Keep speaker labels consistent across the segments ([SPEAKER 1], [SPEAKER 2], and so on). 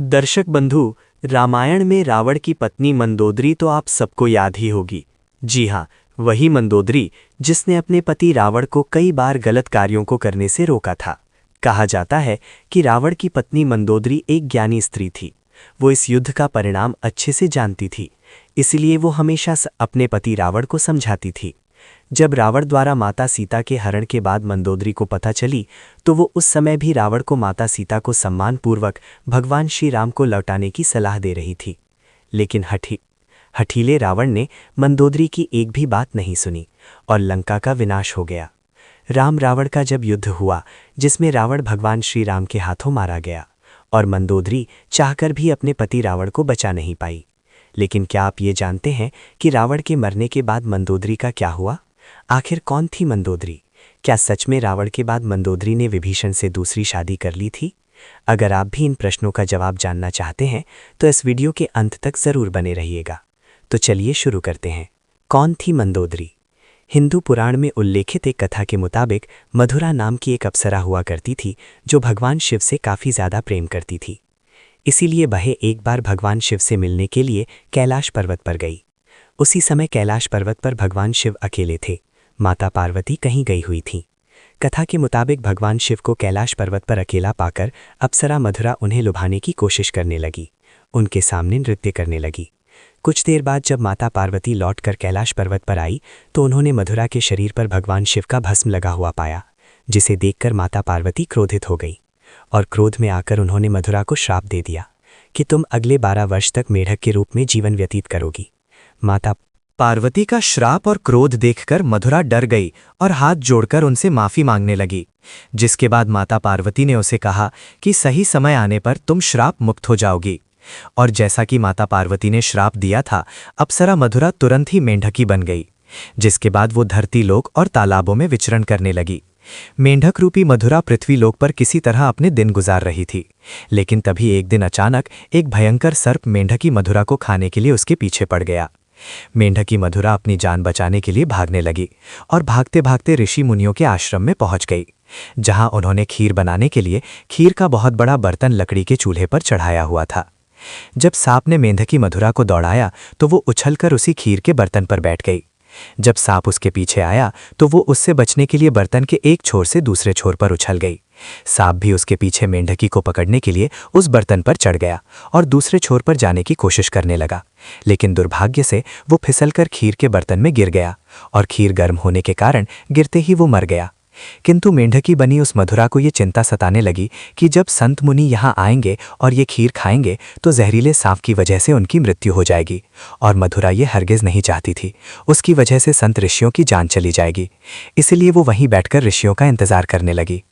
[SPEAKER 1] दर्शक बंधु, रामायण में रावण की पत्नी मंदोदरी तो आप सबको याद ही होगी। जी हाँ, वही मंदोदरी जिसने अपने पति रावण को कई बार गलत कार्यों को करने से रोका था। कहा जाता है कि रावण की पत्नी मंदोदरी एक ज्ञानी स्त्री थी। वो इस युद्ध का परिणाम अच्छे से जानती थी, इसलिए वो हमेशा अपने पति रावण को समझाती थी। जब रावण द्वारा माता सीता के हरण के बाद मंदोदरी को पता चली, तो वो उस समय भी रावण को माता सीता को सम्मानपूर्वक भगवान श्री राम को लौटाने की सलाह दे रही थी। लेकिन हठीले रावण ने मंदोदरी की एक भी बात नहीं सुनी और लंका का विनाश हो गया। राम रावण का जब युद्ध हुआ, जिसमें रावण भगवान श्री राम के हाथों मारा गया और मंदोदरी चाहकर भी अपने पति रावण को बचा नहीं पाई। लेकिन क्या आप ये जानते हैं कि रावण के मरने के बाद मंदोदरी का क्या हुआ? आखिर कौन थी मंदोदरी? क्या सच में रावण के बाद मंदोदरी ने विभीषण से दूसरी शादी कर ली थी? अगर आप भी इन प्रश्नों का जवाब जानना चाहते हैं तो इस वीडियो के अंत तक जरूर बने रहिएगा। तो चलिए शुरू करते हैं। कौन थी मंदोदरी? हिंदू पुराण में उल्लेखित एक कथा के मुताबिक मधुरा नाम की एक अप्सरा हुआ करती थी जो भगवान शिव से काफ़ी ज़्यादा प्रेम करती थी। इसीलिए वह एक बार भगवान शिव से मिलने के लिए कैलाश पर्वत पर गई। उसी समय कैलाश पर्वत पर भगवान शिव अकेले थे। माता पार्वती कहीं गई हुई थीं। कथा के मुताबिक भगवान शिव को कैलाश पर्वत पर अकेला पाकर अप्सरा मधुरा उन्हें लुभाने की कोशिश करने लगी। उनके सामने नृत्य करने लगी। कुछ देर बाद जब माता पार्वती लौटकर कैलाश पर्वत पर आई तो उन्होंने मधुरा के शरीर पर भगवान शिव का भस्म लगा हुआ पाया, जिसे देखकर माता पार्वती क्रोधित हो गई और क्रोध में आकर उन्होंने मधुरा को श्राप दे दिया कि तुम अगले 12 वर्ष तक मेढक के रूप में जीवन व्यतीत करोगी। माता पार्वती का श्राप और क्रोध देखकर मधुरा डर गई और हाथ जोड़कर उनसे माफी मांगने लगी, जिसके बाद माता पार्वती ने उसे कहा कि सही समय आने पर तुम श्राप मुक्त हो जाओगी। और जैसा कि माता पार्वती ने श्राप दिया था, अप्सरा मधुरा तुरंत ही मेंढकी बन गई, जिसके बाद वो धरती लोक और तालाबों में विचरण करने लगी। मेंढक रूपी मधुरा पृथ्वी लोक पर किसी तरह अपने दिन गुजार रही थी। लेकिन तभी एक दिन अचानक एक भयंकर सर्प मेंढकी मधुरा को खाने के लिए उसके पीछे पड़ गया। मेंढकी मधुरा अपनी जान बचाने के लिए भागने लगी और भागते भागते ऋषि मुनियों के आश्रम में पहुंच गई, जहां उन्होंने खीर बनाने के लिए खीर का बहुत बड़ा बर्तन लकड़ी के चूल्हे पर चढ़ाया हुआ था। जब सांप ने मेंढकी मधुरा को दौड़ाया तो वो उछलकर उसी खीर के बर्तन पर बैठ गई। जब सांप उसके पीछे आया तो वो उससे बचने के लिए बर्तन के एक छोर से दूसरे छोर पर उछल गई। सांप भी उसके पीछे मेंढकी को पकड़ने के लिए उस बर्तन पर चढ़ गया और दूसरे छोर पर जाने की कोशिश करने लगा, लेकिन दुर्भाग्य से वो फिसलकर खीर के बर्तन में गिर गया और खीर गर्म होने के कारण गिरते ही वो मर गया। किंतु मेंढकी बनी उस मधुरा को ये चिंता सताने लगी कि जब संत मुनि यहाँ आएंगे और ये खीर खाएंगे तो जहरीले सांप की वजह से उनकी मृत्यु हो जाएगी, और मधुरा ये हरगिज नहीं चाहती थी। उसकी वजह से संत ऋषियों की जान चली जाएगी। इसलिए वो वहीं बैठकर ऋषियों का इंतजार करने लगी।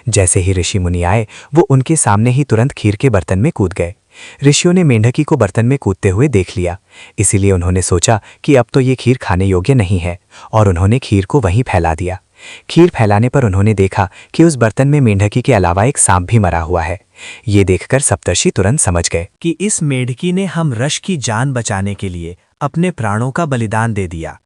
[SPEAKER 1] जैसे ही ऋषि मुनि आए, वो उनके सामने ही तुरंत खीर के बर्तन में कूद गए। ऋषियों ने मेंढकी को बर्तन में कूदते हुए देख लिया, इसीलिए उन्होंने सोचा कि अब तो ये खीर खाने योग्य नहीं है, और उन्होंने खीर को वहीं फैला दिया। खीर फैलाने पर उन्होंने देखा कि उस बर्तन में मेंढकी के अलावा एक सांप भी मरा हुआ है। ये देखकर सप्तर्षि तुरंत समझ गए कि इस मेंढकी ने हम रश की जान बचाने के लिए अपने प्राणों का बलिदान दे दिया।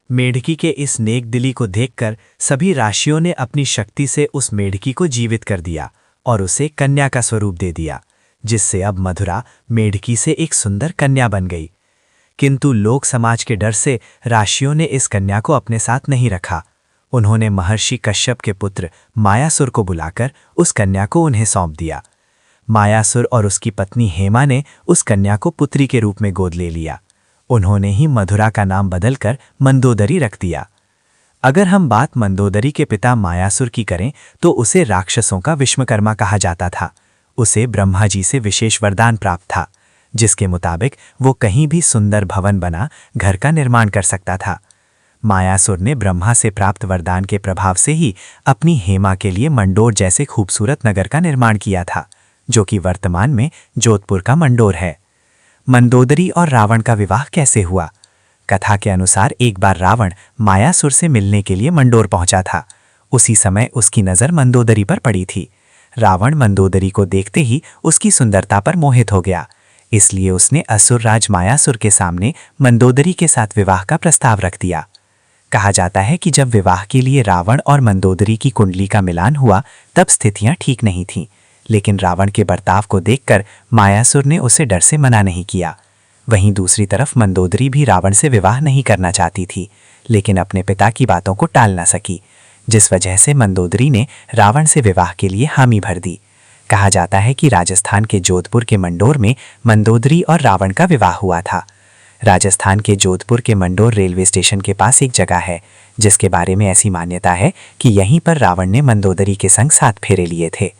[SPEAKER 1] मेंढकी के इस नेक दिली को देखकर सभी ऋषियों ने अपनी शक्ति से उस मेंढकी को जीवित कर दिया और उसे कन्या का स्वरूप दे दिया, जिससे अब मधुरा मेंढकी से एक सुंदर कन्या बन गई। किंतु लोक समाज के डर से ऋषियों ने इस कन्या को अपने साथ नहीं रखा। उन्होंने महर्षि कश्यप के पुत्र मायासुर को बुलाकर उस कन्या को उन्हें सौंप दिया। मायासुर और उसकी पत्नी हेमा ने उस कन्या को पुत्री के रूप में गोद ले लिया। उन्होंने ही मधुरा का नाम बदलकर मंदोदरी रख दिया। अगर हम बात मंदोदरी के पिता मायासुर की करें तो उसे राक्षसों का विश्वकर्मा कहा जाता था। उसे ब्रह्मा जी से विशेष वरदान प्राप्त था, जिसके मुताबिक वो कहीं भी सुंदर भवन बना घर का निर्माण कर सकता था। मायासुर ने ब्रह्मा से प्राप्त वरदान के प्रभाव से ही अपनी हेमा के लिए मंडोर जैसे खूबसूरत नगर का निर्माण किया था, जो कि वर्तमान में जोधपुर का मंडोर है। मंदोदरी और रावण का विवाह कैसे हुआ? कथा के अनुसार एक बार रावण मायासुर से मिलने के लिए मंडोर पहुंचा था। उसी समय उसकी नज़र मंदोदरी पर पड़ी थी। रावण मंदोदरी को देखते ही उसकी सुंदरता पर मोहित हो गया, इसलिए उसने असुर राज मायासुर के सामने मंदोदरी के साथ विवाह का प्रस्ताव रख दिया। कहा जाता है कि जब विवाह के लिए रावण और मंदोदरी की कुंडली का मिलान हुआ तब स्थितियां ठीक नहीं थीं,
[SPEAKER 2] लेकिन रावण के बर्ताव को देखकर मायासुर ने उसे डर से मना नहीं किया। वहीं दूसरी तरफ मंदोदरी भी रावण से विवाह नहीं करना चाहती थी, लेकिन अपने पिता की बातों को टाल ना सकी, जिस वजह से मंदोदरी ने रावण से विवाह के लिए हामी भर दी। कहा जाता है कि राजस्थान के जोधपुर के मंडोर में मंदोदरी और रावण का विवाह हुआ था। राजस्थान के जोधपुर के मंडोर रेलवे स्टेशन के पास एक जगह है, जिसके बारे में ऐसी मान्यता है कि यहीं पर रावण ने मंदोदरी के संग 7 फेरे लिए थे।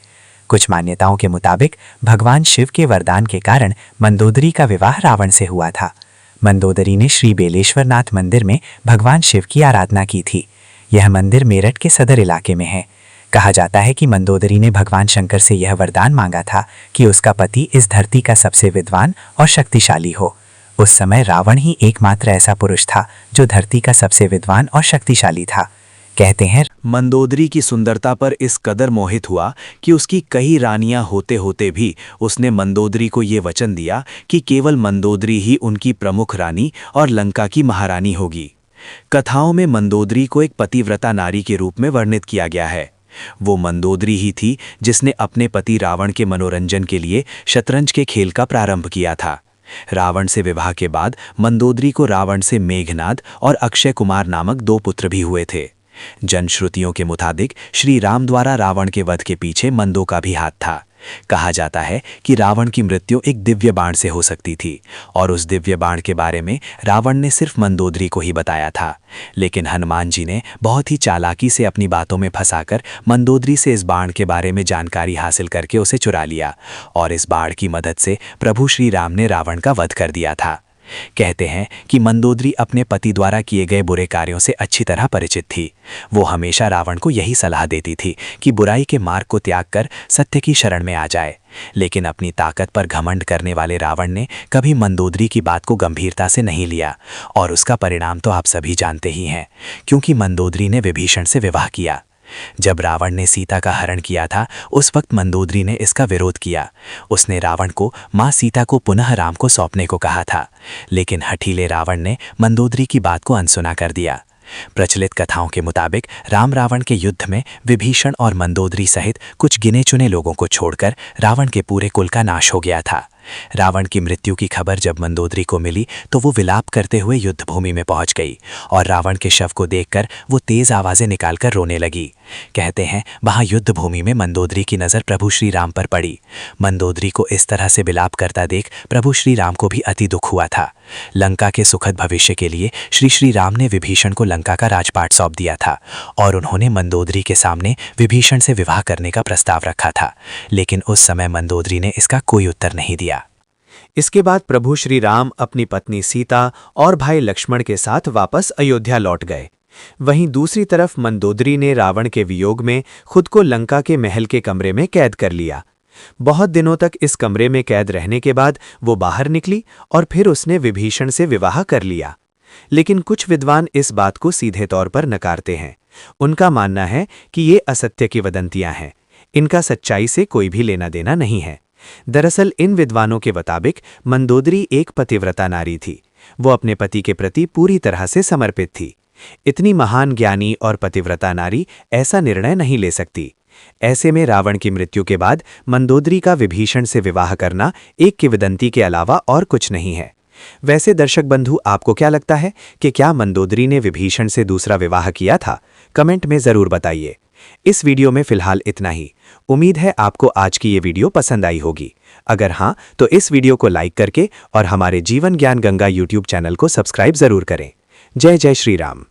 [SPEAKER 2] कुछ मान्यताओं के मुताबिक भगवान शिव के वरदान के कारण मंदोदरी का विवाह रावण से हुआ था। मंदोदरी ने श्री बेलेश्वरनाथ मंदिर में भगवान शिव की आराधना की थी। यह मंदिर मेरठ के सदर इलाके में है। कहा जाता है कि मंदोदरी ने भगवान शंकर से यह वरदान मांगा था कि उसका पति इस धरती का सबसे विद्वान और शक्तिशाली हो। उस समय रावण ही एकमात्र ऐसा पुरुष था जो धरती का सबसे विद्वान और शक्तिशाली था। कहते हैं
[SPEAKER 3] मंदोदरी की सुंदरता पर इस कदर मोहित हुआ कि उसकी कई रानियां होते होते भी उसने मंदोदरी को ये वचन दिया कि केवल मंदोदरी ही उनकी प्रमुख रानी और लंका की महारानी होगी। कथाओं में मंदोदरी को एक पतिव्रता नारी के रूप में वर्णित किया गया है। वो मंदोदरी ही थी जिसने अपने पति रावण के मनोरंजन के लिए शतरंज के खेल का प्रारंभ किया था। रावण से विवाह के बाद मंदोदरी को रावण से मेघनाद और अक्षय कुमार नामक 2 पुत्र भी हुए थे। जनश्रुतियों के मुताबिक श्री राम द्वारा रावण के वध के पीछे मंदो का भी हाथ था। कहा जाता है कि रावण की मृत्यु एक दिव्य बाण से हो सकती थी और उस दिव्य बाण के बारे में रावण ने सिर्फ मंदोदरी को ही बताया था, लेकिन हनुमान जी ने बहुत ही चालाकी से अपनी बातों में फंसाकर मंदोदरी से इस बाण के बारे में जानकारी हासिल करके उसे चुरा लिया और इस बाण की मदद से प्रभु श्री राम ने रावण का वध कर दिया था। कहते हैं कि मंदोदरी अपने पति द्वारा किए गए बुरे कार्यों से अच्छी तरह परिचित थी। वो हमेशा रावण को यही सलाह देती थी कि बुराई के मार्ग को त्याग कर सत्य की शरण में आ जाए, लेकिन अपनी ताकत पर घमंड करने वाले रावण ने कभी मंदोदरी की बात को गंभीरता से नहीं लिया और उसका परिणाम तो आप सभी जानते ही हैं, क्योंकि मंदोदरी ने विभीषण से विवाह किया। जब रावण ने सीता का हरण किया था, उस वक्त मंदोदरी ने इसका विरोध किया। उसने रावण को मां सीता को पुनः राम को सौंपने को कहा था, लेकिन हठीले रावण ने मंदोदरी की बात को अनसुना कर दिया। प्रचलित कथाओं के मुताबिक राम रावण के युद्ध में विभीषण और मंदोदरी सहित कुछ गिने चुने लोगों को छोड़कर रावण के पूरे कुल का नाश हो गया था। रावण की मृत्यु की खबर जब मंदोदरी को मिली तो वो विलाप करते हुए युद्धभूमि में पहुंच गई और रावण के शव को देखकर वो तेज आवाजें निकालकर रोने लगी। कहते हैं वहां युद्धभूमि में मंदोदरी की नज़र प्रभु श्री राम पर पड़ी। मंदोदरी को इस तरह से विलाप करता देख प्रभु श्री राम को भी अति दुख हुआ था। लंका के सुखद भविष्य के लिए श्री राम ने विभीषण को लंका का राजपाट सौंप दिया था और उन्होंने मंदोदरी के सामने विभीषण से विवाह करने का प्रस्ताव रखा था, लेकिन उस समय मंदोदरी ने इसका कोई उत्तर नहीं दिया।
[SPEAKER 1] इसके बाद प्रभु श्री राम अपनी पत्नी सीता और भाई लक्ष्मण के साथ वापस अयोध्या लौट गए। वहीं दूसरी तरफ मंदोदरी ने रावण के वियोग में खुद को लंका के महल के कमरे में कैद कर लिया। बहुत दिनों तक इस कमरे में कैद रहने के बाद वो बाहर निकली और फिर उसने विभीषण से विवाह कर लिया। लेकिन कुछ विद्वान इस बात को सीधे तौर पर नकारते हैं। उनका मानना है कि ये असत्य की वदंतियां हैं, इनका सच्चाई से कोई भी लेना देना नहीं है। दरअसल इन विद्वानों के मुताबिक मंदोदरी एक पतिव्रता नारी थी। वो अपने पति के प्रति पूरी तरह से समर्पित थी। इतनी महान ज्ञानी और पतिव्रता नारी ऐसा निर्णय नहीं ले सकती। ऐसे में रावण की मृत्यु के बाद मंदोदरी का विभीषण से विवाह करना एक किंवदंती के अलावा और कुछ नहीं है। वैसे दर्शक बंधु, आपको क्या लगता है कि क्या मंदोदरी ने विभीषण से दूसरा विवाह किया था? कमेंट में ज़रूर बताइए। इस वीडियो में फिलहाल इतना ही। उम्मीद है आपको आज की ये वीडियो पसंद आई होगी। अगर हाँ, तो इस वीडियो को लाइक करके और हमारे जीवन ज्ञान गंगा यूट्यूब चैनल को सब्सक्राइब ज़रूर करें। जय जय श्री राम।